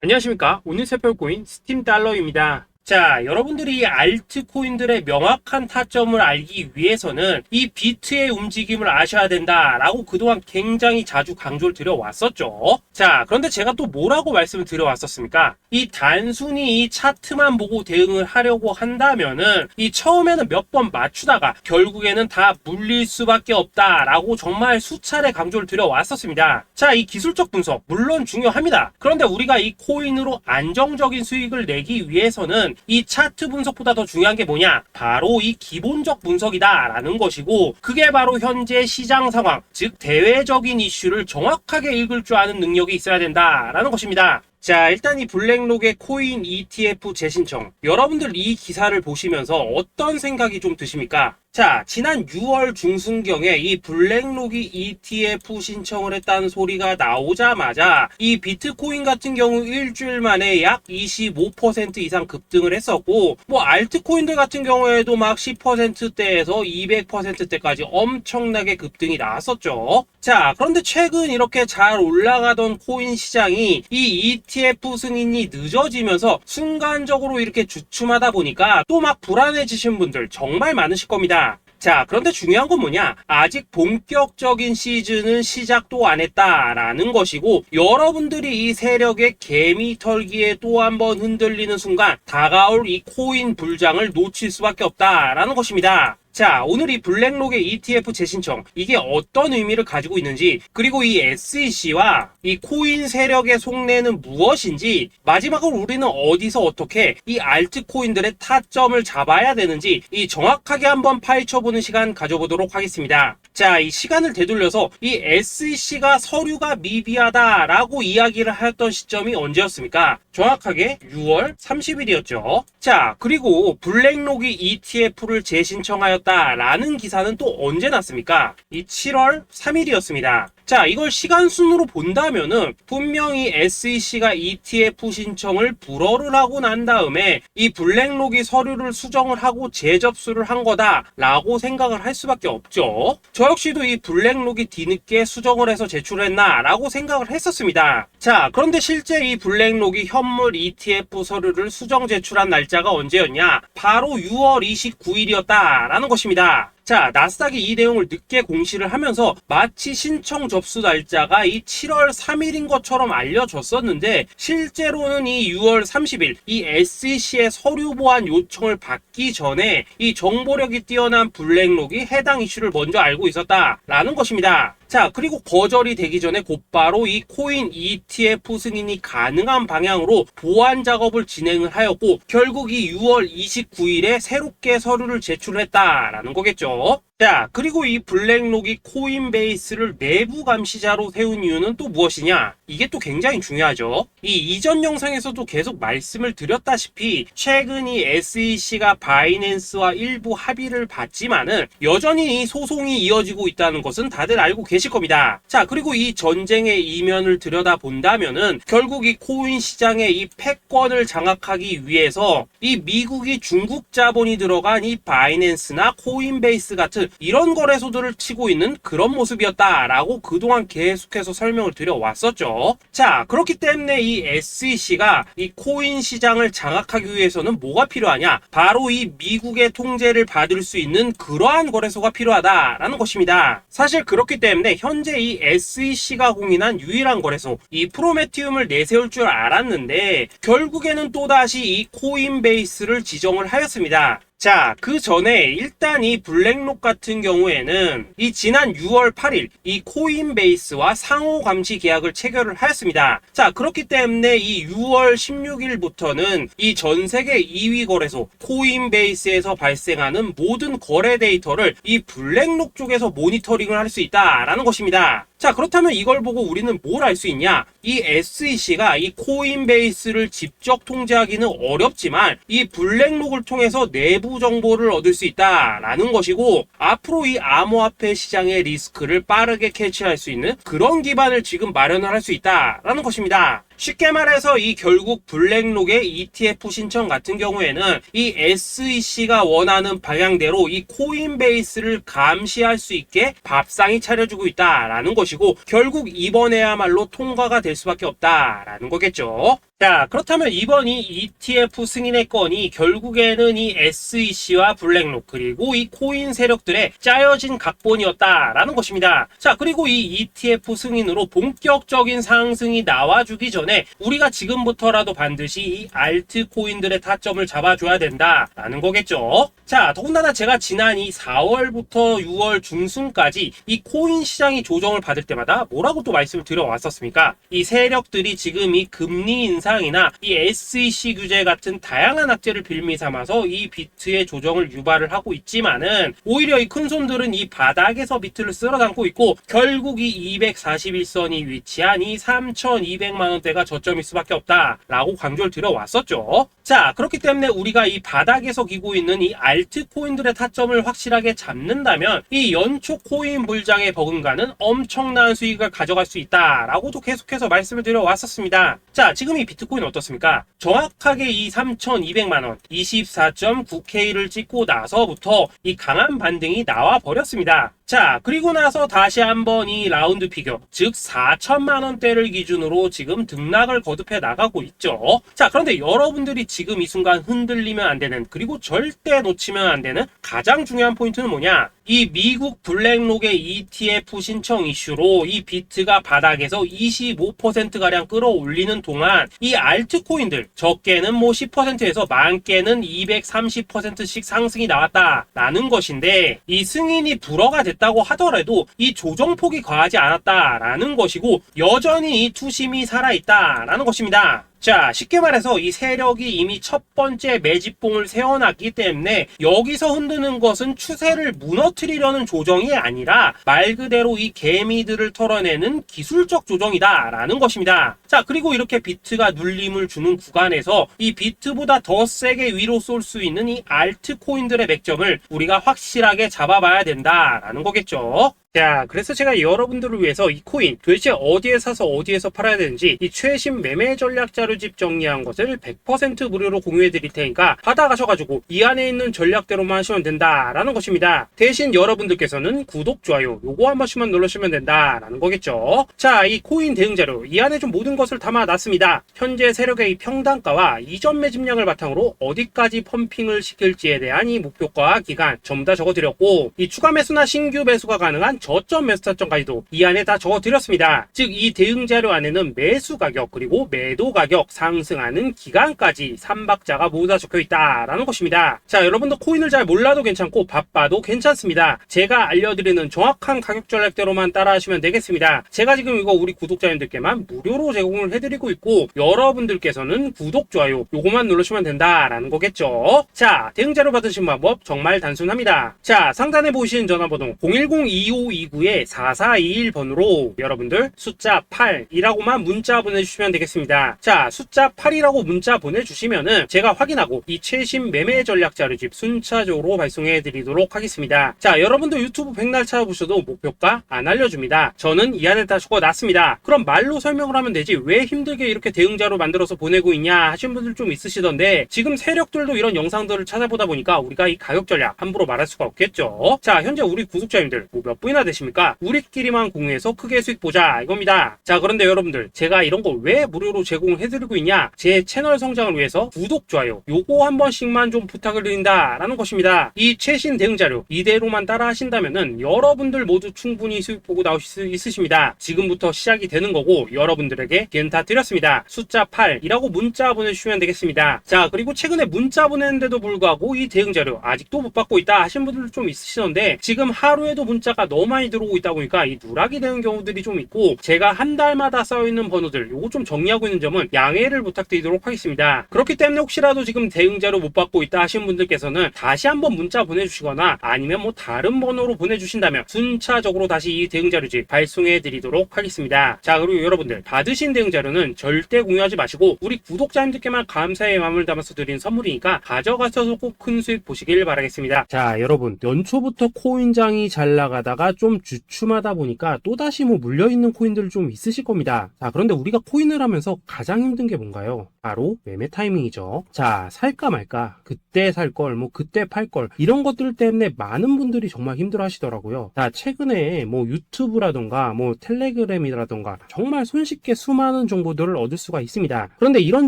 안녕하십니까. 오늘 살펴볼 스팀 달러입니다. 자, 여러분들이 이 알트코인들의 명확한 타점을 알기 위해서는 이 비트의 움직임을 아셔야 된다라고 그동안 굉장히 자주 강조를 드려왔었죠. 자, 그런데 제가 또 뭐라고 말씀을 드려왔었습니까? 이 단순히 이 차트만 보고 대응을 하려고 한다면은 이 처음에는 몇 번 맞추다가 결국에는 다 물릴 수밖에 없다라고 정말 수차례 강조를 드려왔었습니다. 자, 이 기술적 분석 물론 중요합니다. 그런데 우리가 이 코인으로 안정적인 수익을 내기 위해서는 이 차트 분석보다 더 중요한 게 뭐냐? 바로 이 기본적 분석이다 라는 것이고, 그게 바로 현재 시장 상황, 즉 대외적인 이슈를 정확하게 읽을 줄 아는 능력이 있어야 된다 라는 것입니다. 자, 일단 이 블랙록의 코인 ETF 재신청, 여러분들 이 기사를 보시면서 어떤 생각이 좀 드십니까? 자, 지난 6월 중순경에 이 블랙록이 ETF 신청을 했다는 소리가 나오자마자 이 비트코인 같은 경우 일주일 만에 약 25% 이상 급등을 했었고, 뭐 알트코인들 같은 경우에도 막 10%대에서 200%대까지 엄청나게 급등이 나왔었죠. 자, 그런데 최근 이렇게 잘 올라가던 코인 시장이 이 ETF 승인이 늦어지면서 순간적으로 이렇게 주춤하다 보니까 또 막 불안해지신 분들 정말 많으실 겁니다. 자, 그런데 중요한 건 뭐냐? 아직 본격적인 시즌은 시작도 안 했다라는 것이고, 여러분들이 이 세력의 개미 털기에 또 한 번 흔들리는 순간 다가올 이 코인 불장을 놓칠 수밖에 없다라는 것입니다. 자, 오늘 이 블랙록의 ETF 재신청, 이게 어떤 의미를 가지고 있는지, 그리고 이 SEC와 이 코인 세력의 속내는 무엇인지, 마지막으로 우리는 어디서 어떻게 이 알트코인들의 타점을 잡아야 되는지 이 정확하게 한번 파헤쳐보는 시간 가져보도록 하겠습니다. 자, 이 시간을 되돌려서 이 SEC가 서류가 미비하다라고 이야기를 하였던 시점이 언제였습니까? 정확하게 6월 30일이었죠. 자, 그리고 블랙록이 ETF를 재신청하였다라는 기사는 또 언제 났습니까? 이 7월 3일이었습니다. 자, 이걸 시간순으로 본다면은 분명히 SEC가 ETF 신청을 불허를 하고 난 다음에 이 블랙록이 서류를 수정을 하고 재접수를 한 거다라고 생각을 할 수밖에 없죠. 저 역시도 이 블랙록이 뒤늦게 수정을 해서 제출했나라고 생각을 했었습니다. 자, 그런데 실제 이 블랙록이 현물 ETF 서류를 수정 제출한 날짜가 언제였냐? 바로 6월 29일이었다라는 것입니다. 자, 나스닥이 이 내용을 늦게 공시를 하면서 마치 신청 접수 날짜가 이 7월 3일인 것처럼 알려졌었는데, 실제로는 이 6월 30일 이 SEC의 서류 보완 요청을 받기 전에 이 정보력이 뛰어난 블랙록이 해당 이슈를 먼저 알고 있었다라는 것입니다. 자, 그리고 거절이 되기 전에 곧바로 이 코인 ETF 승인이 가능한 방향으로 보완 작업을 진행을 하였고, 결국 이 6월 29일에 새롭게 서류를 제출했다라는 거겠죠. 자, 그리고 이 블랙록이 코인베이스를 내부 감시자로 세운 이유는 또 무엇이냐? 이게 또 굉장히 중요하죠. 이 이전 영상에서도 계속 말씀을 드렸다시피 최근 이 SEC가 바이낸스와 일부 합의를 봤지만은 여전히 이 소송이 이어지고 있다는 것은 다들 알고 계실 겁니다. 자, 그리고 이 전쟁의 이면을 들여다본다면은 결국 이 코인 시장의 이 패권을 장악하기 위해서 이 미국이 중국 자본이 들어간 이 바이낸스나 코인베이스 같은 이런 거래소들을 치고 있는 그런 모습이었다라고 그동안 계속해서 설명을 드려왔었죠. 자, 그렇기 때문에 이 SEC가 이 코인 시장을 장악하기 위해서는 뭐가 필요하냐? 바로 이 미국의 통제를 받을 수 있는 그러한 거래소가 필요하다라는 것입니다. 사실 그렇기 때문에 현재 이 SEC가 공인한 유일한 거래소, 이 프로메티움을 내세울 줄 알았는데 결국에는 또다시 이 코인베이스를 지정을 하였습니다. 자, 그 전에 일단 이 블랙록 같은 경우에는 이 지난 6월 8일 이 코인베이스와 상호 감시 계약을 체결을 하였습니다. 자, 그렇기 때문에 이 6월 16일부터는 이 전 세계 2위 거래소 코인베이스에서 발생하는 모든 거래 데이터를 이 블랙록 쪽에서 모니터링을 할 수 있다라는 것입니다. 자, 그렇다면 이걸 보고 우리는 뭘 알 수 있냐? 이 SEC가 이 코인베이스를 직접 통제하기는 어렵지만 이 블랙록을 통해서 내부 정보를 얻을 수 있다라는 것이고, 앞으로 이 암호화폐 시장의 리스크를 빠르게 캐치할 수 있는 그런 기반을 지금 마련을 할 수 있다라는 것입니다. 쉽게 말해서 이 결국 블랙록의 ETF 신청 같은 경우에는 이 SEC가 원하는 방향대로 이 코인베이스를 감시할 수 있게 밥상이 차려주고 있다라는 것이고, 결국 이번에야말로 통과가 될 수밖에 없다라는 거겠죠. 자, 그렇다면 이번 이 ETF 승인의 건이 결국에는 이 SEC와 블랙록 그리고 이 코인 세력들의 짜여진 각본이었다라는 것입니다. 자, 그리고 이 ETF 승인으로 본격적인 상승이 나와주기 전에 우리가 지금부터라도 반드시 이 알트코인들의 타점을 잡아줘야 된다라는 거겠죠. 자, 더군다나 제가 지난 이 4월부터 6월 중순까지 이 코인 시장이 조정을 받을 때마다 뭐라고 또 말씀을 드려왔었습니까? 이 세력들이 지금 이 금리 인상이나 이 SEC 규제 같은 다양한 악재를 빌미 삼아서 이 비트의 조정을 유발을 하고 있지만은 오히려 이 큰손들은 이 바닥에서 비트를 쓸어 담고 있고 결국 이 241선이 위치한 이 3,200만 원대가 저점일 수밖에 없다라고 강조를 드려왔었죠. 자, 그렇기 때문에 우리가 이 바닥에서 기고 있는 이 알트코인들의 타점을 확실하게 잡는다면 이 연초 코인 불장에 버금가는 엄청난 수익을 가져갈 수 있다라고도 계속해서 말씀을 드려왔었습니다. 자, 지금 이 비트코인 어떻습니까? 정확하게 이 3,200만원 24.9K를 찍고 나서부터 이 강한 반등이 나와 버렸습니다. 자, 그리고 나서 다시 한번 이 라운드 피겨, 즉 4천만원대를 기준으로 지금 등락을 거듭해 나가고 있죠. 자, 그런데 여러분들이 지금 이 순간 흔들리면 안 되는, 그리고 절대 놓치면 안 되는 가장 중요한 포인트는 뭐냐? 이 미국 블랙록의 ETF 신청 이슈로 이 비트가 바닥에서 25%가량 끌어올리는 동안 이 알트코인들 적게는 뭐 10%에서 많게는 230%씩 상승이 나왔다라는 것인데 이 승인이 불허가 됐다고 하더라도 이 조정폭이 과하지 않았다라는 것이고 여전히 이 투심이 살아있다라는 것입니다. 자, 쉽게 말해서 이 세력이 이미 첫 번째 매집봉을 세워놨기 때문에 여기서 흔드는 것은 추세를 무너뜨리려는 조정이 아니라 말 그대로 이 개미들을 털어내는 기술적 조정이다라는 것입니다. 자, 그리고 이렇게 비트가 눌림을 주는 구간에서 이 비트보다 더 세게 위로 쏠 수 있는 이 알트코인들의 맥점을 우리가 확실하게 잡아봐야 된다라는 거겠죠. 자, 그래서 제가 여러분들을 위해서 이 코인 도대체 어디에 사서 어디에서 팔아야 되는지 이 최신 매매 전략 자료집 정리한 것을 100% 무료로 공유해 드릴 테니까 받아가셔가지고 이 안에 있는 전략대로만 하시면 된다라는 것입니다. 대신 여러분들께서는 구독, 좋아요 요거 한 번씩만 눌러주시면 된다라는 거겠죠. 자, 이 코인 대응 자료 이 안에 좀 모든 것을 담아놨습니다. 현재 세력의 이 평단가와 이전 매집량을 바탕으로 어디까지 펌핑을 시킬지에 대한 이 목표가 기간 전부 다 적어드렸고 이 추가 매수나 신규 매수가 가능한 저점 매수 타점까지도 이 안에 다 적어드렸습니다. 즉 이 대응 자료 안에는 매수 가격 그리고 매도 가격 상승하는 기간까지 3박자가 모두 다 적혀있다라는 것입니다. 자, 여러분도 코인을 잘 몰라도 괜찮고 바빠도 괜찮습니다. 제가 알려드리는 정확한 가격 전략대로만 따라하시면 되겠습니다. 제가 지금 이거 우리 구독자님들께만 무료로 제공을 해드리고 있고 여러분들께서는 구독, 좋아요 요거만 누르시면 된다라는 거겠죠. 자, 대응 자료 받으신 방법 정말 단순합니다. 자, 상단에 보이시는 전화번호 010-2529-4421번으로 여러분들 숫자 8이라고만 문자 보내주시면 되겠습니다. 자, 숫자 8이라고 문자 보내주시면은 제가 확인하고 이 최신 매매 전략 자료집 순차적으로 발송해 드리도록 하겠습니다. 자, 여러분도 유튜브 백날 찾아보셔도 목표가 안 알려줍니다. 저는 이 안에 다 적어놨습니다. 그럼 말로 설명을 하면 되지 왜 힘들게 이렇게 대응 자료 만들어서 보내고 있냐 하신 분들 좀 있으시던데 지금 세력들도 이런 영상들을 찾아보다 보니까 우리가 이 가격 전략 함부로 말할 수가 없겠죠. 자, 현재 우리 구독자님들 뭐 몇 분이나 되십니까? 우리끼리만 공유해서 크게 수익 보자 이겁니다. 자, 그런데 여러분들 제가 이런 거 왜 무료로 제공을 해드리고 있냐? 제 채널 성장을 위해서 구독, 좋아요 요거 한 번씩만 좀 부탁을 드린다 라는 것입니다. 이 최신 대응 자료 이대로만 따라 하신다면은 여러분들 모두 충분히 수익 보고 나오실 수 있으십니다. 지금부터 시작이 되는 거고 여러분들에게 기회는 다 드렸습니다. 숫자 8이라고 문자 보내주시면 되겠습니다. 자, 그리고 최근에 문자 보냈는데도 불구하고 이 대응 자료 아직도 못 받고 있다 하신 분들 좀 있으시던데 지금 하루에도 문자가 너무 많이 들어오고 있다 보니까 이 누락이 되는 경우들이 좀 있고 제가 한 달마다 쌓여있는 번호들 요거 좀 정리하고 있는 점은 양해를 부탁드리도록 하겠습니다. 그렇기 때문에 혹시라도 지금 대응 자료 못 받고 있다 하신 분들께서는 다시 한번 문자 보내주시거나 아니면 뭐 다른 번호로 보내주신다면 순차적으로 다시 이 대응 자료집 발송해 드리도록 하겠습니다. 자, 그리고 여러분들 받으신 대응 자료는 절대 공유하지 마시고 우리 구독자님들께만 감사의 마음을 담아서 드린 선물이니까 가져가셔서 꼭 큰 수익 보시길 바라겠습니다. 자, 여러분 연초부터 코인장이 잘 나가다가 좀 주춤하다 보니까 또다시 뭐 물려있는 코인들 좀 있으실 겁니다. 자, 그런데 우리가 코인을 하면서 가장 힘든 게 뭔가요? 바로 매매 타이밍이죠. 자, 살까 말까, 그때 살 걸, 뭐 그때 팔 걸, 이런 것들 때문에 많은 분들이 정말 힘들어 하시더라고요. 자, 최근에 뭐 유튜브라던가 뭐 텔레그램이라던가 정말 손쉽게 수많은 정보들을 얻을 수가 있습니다. 그런데 이런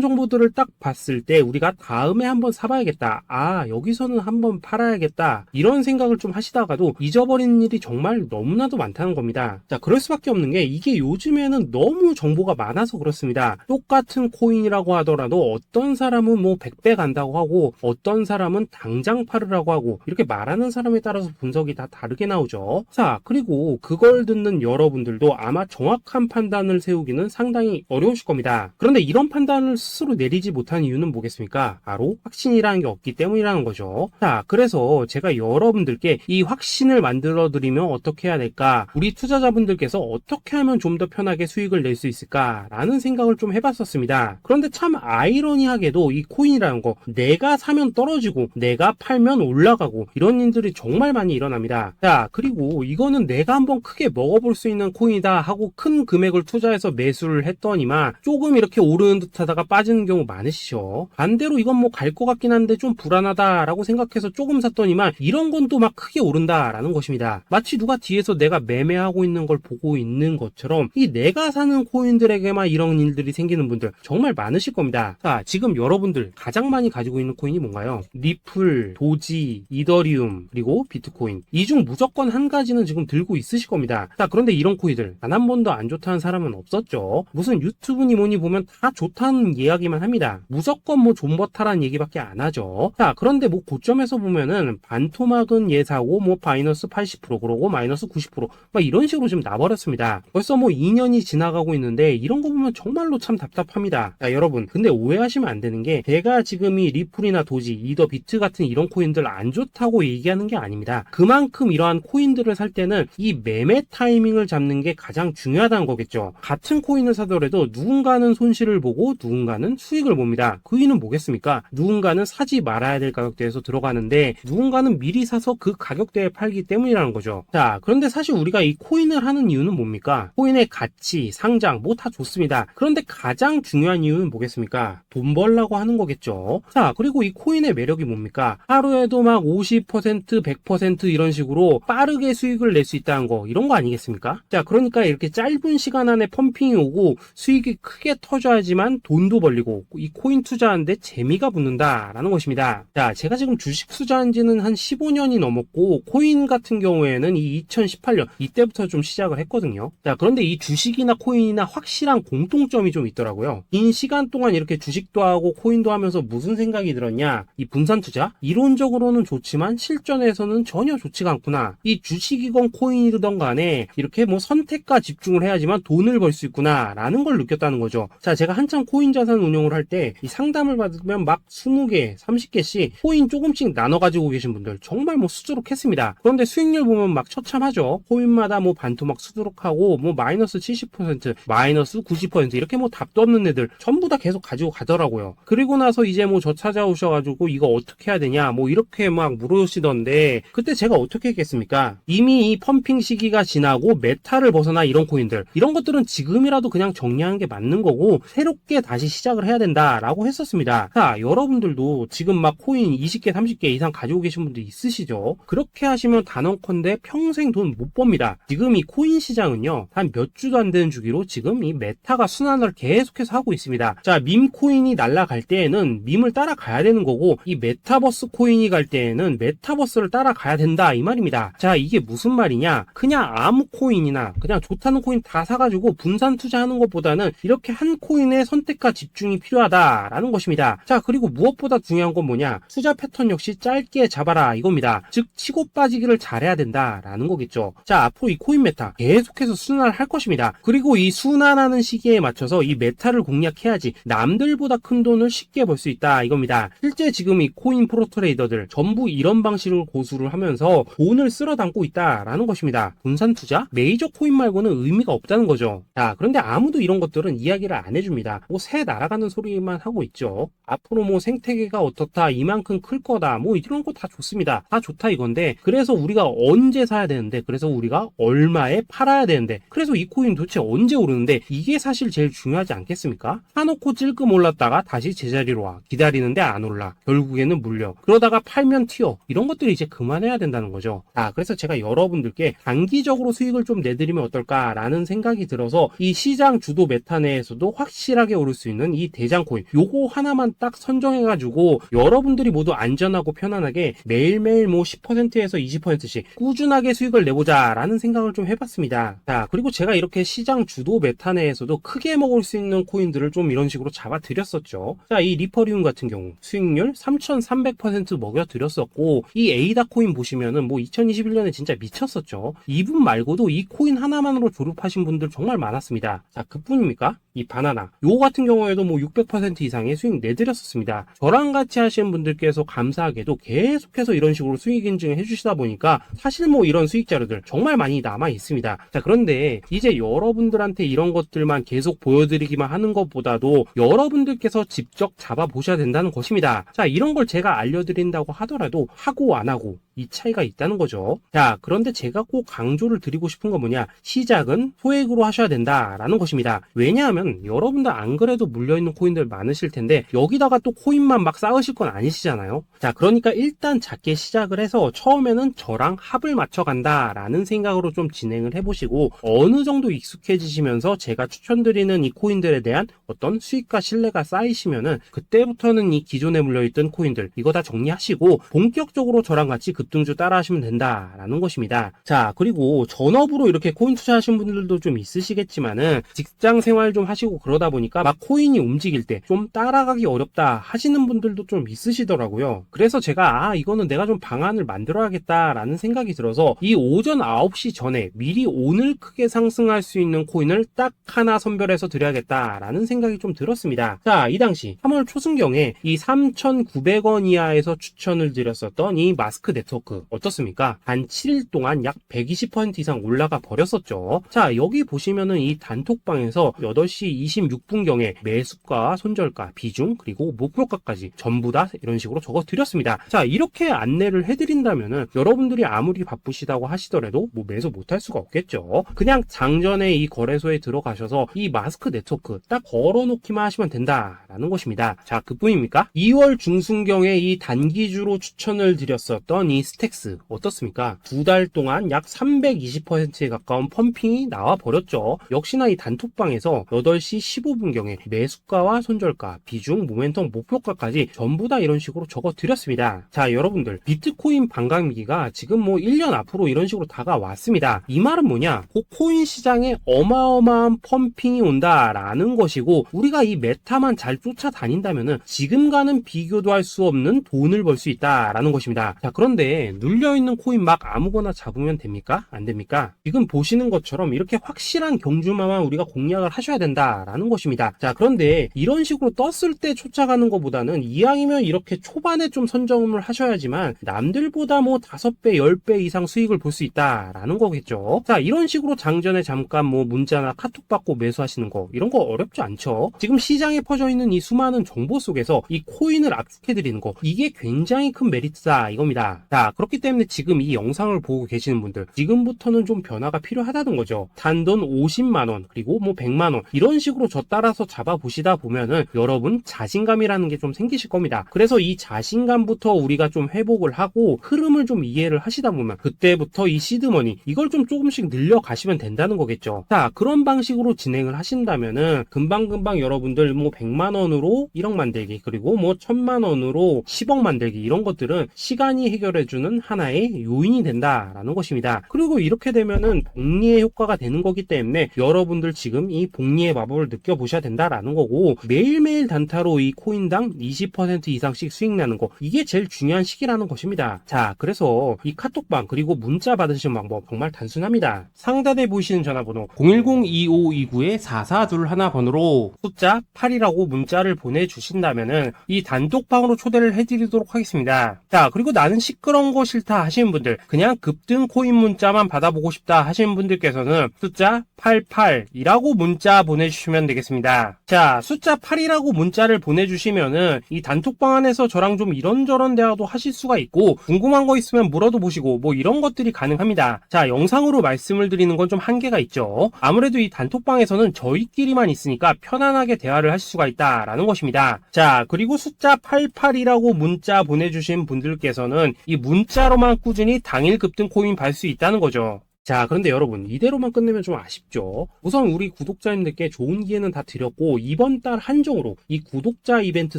정보들을 딱 봤을 때 우리가 다음에 한번 사봐야겠다, 아 여기서는 한번 팔아야겠다, 이런 생각을 좀 하시다가도 잊어버리는 일이 정말 너무나도 많다는 겁니다. 자, 그럴 수밖에 없는 게 이게 요즘에는 너무 정보가 많아서 그렇습니다. 똑같은 코인이라고 하더라도 어떤 사람은 뭐 100배 간다고 하고 어떤 사람은 당장 팔으라고 하고, 이렇게 말하는 사람에 따라서 분석이 다 다르게 나오죠. 자, 그리고 그걸 듣는 여러분들도 아마 정확한 판단을 세우기는 상당히 어려우실 겁니다. 그런데 이런 판단을 스스로 내리지 못한 이유는 뭐겠습니까? 바로 확신이라는 게 없기 때문이라는 거죠. 자, 그래서 제가 여러분들께 이 확신을 만들어 드리면 어떻게 해야 될까, 우리 투자자분들께서 어떻게 하면 좀 더 편하게 수익을 낼 수 있을까 라는 생각을 좀 해봤었습니다. 그런데 참 아이러니하게도 이 코인이라는 거, 내가 사면 떨어지고 내가 팔면 올라가고 이런 일들이 정말 많이 일어납니다. 자, 그리고 이거는 내가 한번 크게 먹어볼 수 있는 코인이다 하고 큰 금액을 투자해서 매수를 했더니만 조금 이렇게 오르는 듯 하다가 빠지는 경우 많으시죠. 반대로 이건 뭐 갈 것 같긴 한데 좀 불안하다 라고 생각해서 조금 샀더니만 이런 건 또 막 크게 오른다 라는 것입니다. 마치 누가 뒤에서 내가 매매하고 있는 걸 보고 있는 것처럼 이 내가 사는 코인들에게만 이런 일들이 생기는 분들 정말 많으실 겁니다. 자, 지금 여러분들 가장 많이 가지고 있는 코인이 뭔가요? 리플, 도지, 이더리움, 그리고 비트코인. 이 중 무조건 한 가지는 지금 들고 있으실 겁니다. 자, 그런데 이런 코인들 단 한 번도 안 좋다는 사람은 없었죠. 무슨 유튜브니 뭐니 보면 다 좋다는 이야기만 합니다. 무조건 뭐 존버타라는 얘기밖에 안 하죠. 자, 그런데 뭐 고점에서 보면은 반토막은 예사고 뭐 마이너스 80% 그러고 마이너스 90%막 이런 식으로 지금 나버렸습니다. 벌써 뭐 2년이 지나가고 있는데 이런 거 보면 정말로 참 답답합니다. 자, 여러분, 근데 오해하시면 안 되는 게 제가 지금 이 리플이나 도지, 이더, 비트 같은 이런 코인들 안 좋다고 얘기하는 게 아닙니다. 그만큼 이러한 코인들을 살 때는 이 매매 타이밍을 잡는 게 가장 중요하다는 거겠죠. 같은 코인을 사더라도 누군가는 손실을 보고 누군가는 수익을 봅니다. 그 이유는 뭐겠습니까? 누군가는 사지 말아야 될 가격대에서 들어가는데 누군가는 미리 사서 그 가격대에 팔기 때문이라는 거죠. 자, 그런데 사실 우리가 이 코인을 하는 이유는 뭡니까? 코인의 가치, 상장 뭐 다 좋습니다. 그런데 가장 중요한 이유는 뭐겠습니까? 돈 벌라고 하는 거겠죠. 자, 그리고 이 코인의 매력이 뭡니까? 하루에도 막 50%, 100% 이런 식으로 빠르게 수익을 낼 수 있다는 거, 이런 거 아니겠습니까? 자, 그러니까 이렇게 짧은 시간 안에 펌핑이 오고 수익이 크게 터져야지만 돈도 벌리고 이 코인 투자하는데 재미가 붙는다라는 것입니다. 자, 제가 지금 주식 투자한 지는 한 15년이 넘었고 코인 같은 경우에는 이 2018년 이때부터 좀 시작을 했거든요. 자, 그런데 이 주식이나 코인이나 확실한 공통점이 좀 있더라고요. 긴 시간 동안 이렇게 주식도 하고 코인도 하면서 무슨 생각이 들었냐? 이 분산 투자? 이론적으로는 좋지만 실전에서는 전혀 좋지가 않구나. 이 주식이건 코인이든 간에 이렇게 뭐 선택과 집중을 해야지만 돈을 벌 수 있구나 라는 걸 느꼈다는 거죠. 자, 제가 한창 코인 자산 운용을 할 때 이 상담을 받으면 막 20개, 30개씩 코인 조금씩 나눠 가지고 계신 분들 정말 뭐 수두룩했습니다. 그런데 수익률 보면 막 처참하죠. 코인마다 뭐 반토막 수두룩하고 뭐 마이너스 70%, 마이너스 90% 이렇게 뭐 답도 없는 애들 전부 다 계속 가지고 가더라고요. 그리고 나서 이제 뭐 저 찾아오셔가지고 이거 어떻게 해야 되냐 뭐 이렇게 막 물으시던데 그때 제가 어떻게 했겠습니까? 이미 이 펌핑 시기가 지나고 메타를 벗어나 이런 코인들, 이런 것들은 지금이라도 그냥 정리하는 게 맞는 거고 새롭게 다시 시작을 해야 된다라고 했었습니다. 자, 여러분들도 지금 막 코인 20개, 30개 이상 가지고 계신 분들 있으시죠? 그렇게 하시면 단언컨대 평생 돈 못 법니다. 지금 이 코인 시장은요, 한 몇 주도 안 되는 주기로 지금 이 메타가 순환을 계속해서 하고 있습니다. 자, 밈 코인이 날아갈 때에는 밈을 따라가야 되는 거고 이 메타버스 코인이 갈 때에는 메타버스를 따라가야 된다 이 말입니다. 자, 이게 무슨 말이냐? 그냥 아무 코인이나 그냥 좋다는 코인 다 사가지고 분산 투자하는 것보다는 이렇게 한 코인의 선택과 집중이 필요하다라는 것입니다. 자, 그리고 무엇보다 중요한 건 뭐냐? 투자 패턴 역시 짧게 잡아라 이겁니다. 즉 치고 빠지기를 잘해야 된다라는 거겠죠. 자, 앞으로 이 코인 메타 계속해서 순환을 할 것입니다. 그리고 이 순환하는 시기에 맞춰서 이 메타를 공략해야지 남들보다 큰 돈을 쉽게 벌 수 있다 이겁니다. 실제 지금 이 코인 프로 트레이더들 전부 이런 방식으로 고수를 하면서 돈을 쓸어 담고 있다라는 것입니다. 분산 투자? 메이저 코인 말고는 의미가 없다는 거죠. 자, 그런데 아무도 이런 것들은 이야기를 안 해줍니다. 뭐 새 날아가는 소리만 하고 있죠. 앞으로 뭐 생태계가 어떻다, 이만큼 클 거다, 뭐 이런 거 다 좋습니다. 다 좋다 이건데 그래서 우리가 언제 사야 되는 되는데, 그래서 우리가 얼마에 팔아야 되는데, 그래서 이 코인 도대체 언제 오르는데, 이게 사실 제일 중요하지 않겠습니까? 사놓고 찔끔 올랐다가 다시 제자리로 와. 기다리는데 안 올라. 결국에는 물려. 그러다가 팔면 튀어. 이런 것들이 이제 그만해야 된다는 거죠. 그래서 제가 여러분들께 단기적으로 수익을 좀 내드리면 어떨까라는 생각이 들어서 이 시장 주도 메타 내에서도 확실하게 오를 수 있는 이 대장 코인, 요거 하나만 딱 선정해가지고 여러분들이 모두 안전하고 편안하게 매일매일 뭐 10%에서 20%씩 꾸준하게 수익을 내보자라는 생각을 좀 해봤습니다. 그리고 제가 이렇게 시장 주도 메타 내에서도 크게 먹을 수 있는 코인들을 좀 이런 식으로 잡아드렸었죠. 이 리퍼리움 같은 경우 수익률 3,300% 먹여드렸었고, 이 에이다 코인 보시면은 뭐 2021년에 진짜 미쳤었죠. 이분 말고도 이 코인 하나만으로 졸업하신 분들 정말 많았습니다. 그뿐입니까? 이 바나나 요거 같은 경우에도 뭐 600% 이상의 수익 내드렸었습니다. 저랑 같이 하시는 분들께서 감사하게도 계속해서 이런 식으로 수익 인증을 해주시다 보니까 사실 뭐 이런 수익 자료들 정말 많이 남아 있습니다. 그런데 이제 여러분들한테 이런 것들만 계속 보여드리기만 하는 것보다도 여러분들께서 직접 잡아보셔야 된다는 것입니다. 이런 걸 제가 알려드린다고 하더라도 하고 안 하고 이 차이가 있다는 거죠. 그런데 제가 꼭 강조를 드리고 싶은 건 뭐냐, 시작은 소액으로 하셔야 된다라는 것입니다. 왜냐하면 여러분들 안 그래도 물려있는 코인들 많으실 텐데 여기다가 또 코인만 막 쌓으실 건 아니시잖아요. 그러니까 일단 작게 시작을 해서 처음에는 저랑 합을 맞춰 간다라는 생각으로 좀 진행을 해보시고, 어느 정도 익숙해지시면서 제가 추천드리는 이 코인들에 대한 어떤 수익과 신뢰가 쌓이시면은 그때부터는 이 기존에 물려있던 코인들 이거 다 정리하시고 본격적으로 저랑 같이 급등주 따라 하시면 된다라는 것입니다. 그리고 전업으로 이렇게 코인 투자하시는 분들도 좀 있으시겠지만은 직장 생활 좀 하시고 그러다 보니까 막 코인이 움직일 때 좀 따라가기 어렵다 하시는 분들도 좀 있으시더라고요. 그래서 제가 이거는 내가 좀 방안을 만들어야겠다라는 생각이 들어서 이 오전 9시 전에 미리 오늘 크게 상승할 수 있는 코인을 딱 하나 선별해서 드려야겠다라는 생각이 좀 들었습니다. 이 당시 3월 초순경에 이 3,900원 이하에서 추천을 드렸었던 이 마스크 네트워크 어떻습니까? 단 7일 동안 약 120% 이상 올라가 버렸었죠. 여기 보시면은 이 단톡방에서 8시 26분경에 매수가, 손절가, 비중, 그리고 목표가까지 전부 다 이런 식으로 적어 드렸습니다. 이렇게 안내를 해드린다면은 여러분들이 아무리 바쁘시다고 하시더라도 뭐 매수 못할 수가 없겠죠. 그냥 장전에 이 거래소에 들어가셔서 이 마스크 네트워크 딱 걸어놓기만 하시면 된다라는 것입니다. 그뿐입니까? 2월 중순경에 이 단기주로 추천을 드렸었던 이 스택스 어떻습니까? 2달 동안 약 320%에 가까운 펌핑이 나와 버렸죠. 역시나 이 단톡방에서 8시 15분경에 매수가와 손절가, 비중, 모멘텀, 목표가까지 전부 다 이런 식으로 적어 드렸습니다. 여러분들 비트코인 반감기가 지금 뭐 1년 앞으로 이런 식으로 다가왔습니다. 이 말은 뭐냐? 코인 시장에 어마어마한 펌핑이 온다라는 것이고, 우리가 이 메타만 잘 쫓아다닌다면은 지금과는 비교도 할 수 없는 돈을 벌 수 있다라는 것입니다. 그런데 눌려있는 코인 막 아무거나 잡으면 됩니까? 안 됩니까? 지금 보시는 것처럼 이렇게 확실한 경주마만 우리가 공략을 하셔야 된다라는 것입니다. 그런데 이런 식으로 떴을 때 쫓아가는 것보다는 이왕이면 이렇게 초반에 좀 선점을 하셔야지만 남들보다 뭐 5배, 10배 이상 수익을 볼 수 있다라는 거겠죠. 이런 식으로 장전에 잠깐 뭐 문자나 카톡 받고 매수하시는 거 이런 거 어렵지 않죠. 지금 시장에 퍼져 있는 이 수많은 정보 속에서 이 코인을 압축해드리는 거, 이게 굉장히 큰 메리트다 이겁니다. 그렇기 때문에 지금 이 영상을 보고 계시는 분들 지금부터는 좀 변화가 필요하다는 거죠. 단돈 50만원 그리고 뭐 100만원 이런 식으로 저 따라서 잡아보시다 보면은 여러분 자신감이라는 게 좀 생기실 겁니다. 그래서 이 자신감부터 우리가 좀 회복을 하고 흐름을 좀 이해를 하시다 보면 그때부터 이 시드머니 이걸 좀 조금씩 늘려가시면 된다는 거겠죠. 그런 방식으로 진행을 하신다면은 금방금방 여러분들 뭐 100만원으로 1억 만들기, 그리고 뭐 1000만원으로 10억 만들기, 이런 것들은 시간이 해결해주는 하나의 요인이 된다라는 것입니다. 그리고 이렇게 되면은 복리의 효과가 되는 거기 때문에 여러분들 지금 이 복리의 마법을 느껴보셔야 된다라는 거고, 매일매일 단타로 이 코인당 20% 이상씩 수익 나는 거, 이게 제일 중요한 시기라는 것입니다. 그래서 이 카톡방 그리고 문자 받으시는 방법 정말 단순합니다. 상단에 보이시는 전화번호 010-2529-4421 번호로 숫자 8이라고 문자를 보내주신다면은 이 단톡방으로 초대를 해드리도록 하겠습니다. 그리고 나는 시끄러 이런 거 싫다 하시는 분들, 그냥 급등 코인 문자만 받아보고 싶다 하시는 분들께서는 숫자 88이라고 문자 보내주시면 되겠습니다. 자, 숫자 8이라고 문자를 보내주시면은 이 단톡방 안에서 저랑 좀 이런저런 대화도 하실 수가 있고, 궁금한 거 있으면 물어도 보시고 뭐 이런 것들이 가능합니다. 자, 영상으로 말씀을 드리는 건 좀 한계가 있죠. 아무래도 이 단톡방에서는 저희끼리만 있으니까 편안하게 대화를 하실 수가 있다라는 것입니다. 자, 그리고 숫자 88이라고 문자 보내주신 분들께서는 이 문자로만 꾸준히 당일 급등 코인 받을 수 있다는 거죠. 자, 그런데 여러분, 이대로만 끝내면 좀 아쉽죠. 우선 우리 구독자님들께 좋은 기회는 다 드렸고, 이번 달 한정으로 이 구독자 이벤트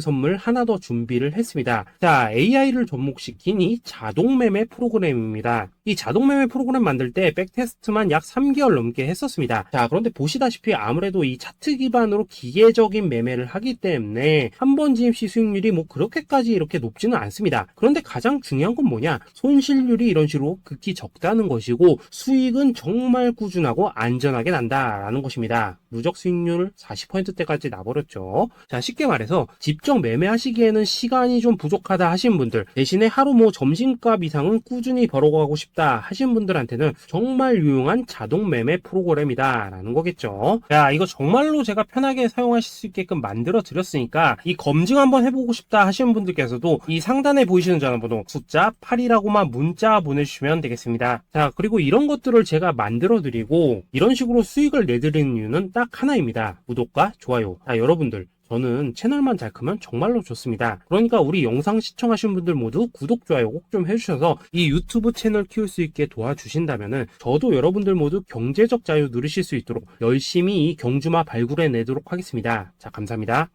선물 하나 더 준비를 했습니다. 자, AI를 접목시킨 이 자동매매 프로그램입니다. 이 자동매매 프로그램 만들 때 백테스트만 약 3개월 넘게 했었습니다. 자, 그런데 보시다시피 아무래도 이 차트 기반으로 기계적인 매매를 하기 때문에 한 번 진입 시 수익률이 뭐 그렇게까지 이렇게 높지는 않습니다. 그런데 가장 중요한 건 뭐냐? 손실률이 이런 식으로 극히 적다는 것이고, 수익은 정말 꾸준하고 안전하게 난다라는 것입니다. 누적 수익률 40%대까지 나버렸죠. 자, 쉽게 말해서 직접 매매하시기에는 시간이 좀 부족하다 하신 분들, 대신에 하루 뭐 점심값 이상은 꾸준히 벌어가고 싶다 하신 분들한테는 정말 유용한 자동 매매 프로그램이다라는 거겠죠. 자, 이거 정말로 제가 편하게 사용하실 수 있게끔 만들어 드렸으니까 이 검증 한번 해보고 싶다 하시는 분들께서도 이 상단에 보이시는 전화번호 숫자 8이라고만 문자 보내주시면 되겠습니다. 자, 그리고 이런 것들을 제가 만들어 드리고 이런 식으로 수익을 내드리는 이유는 딱 하나입니다. 구독과 좋아요. 자, 여러분들, 저는 채널만 잘 크면 정말로 좋습니다. 그러니까 우리 영상 시청하신 분들 모두 구독, 좋아요 꼭 좀 해주셔서 이 유튜브 채널 키울 수 있게 도와주신다면은 저도 여러분들 모두 경제적 자유 누리실 수 있도록 열심히 이 경주마 발굴해 내도록 하겠습니다. 자, 감사합니다.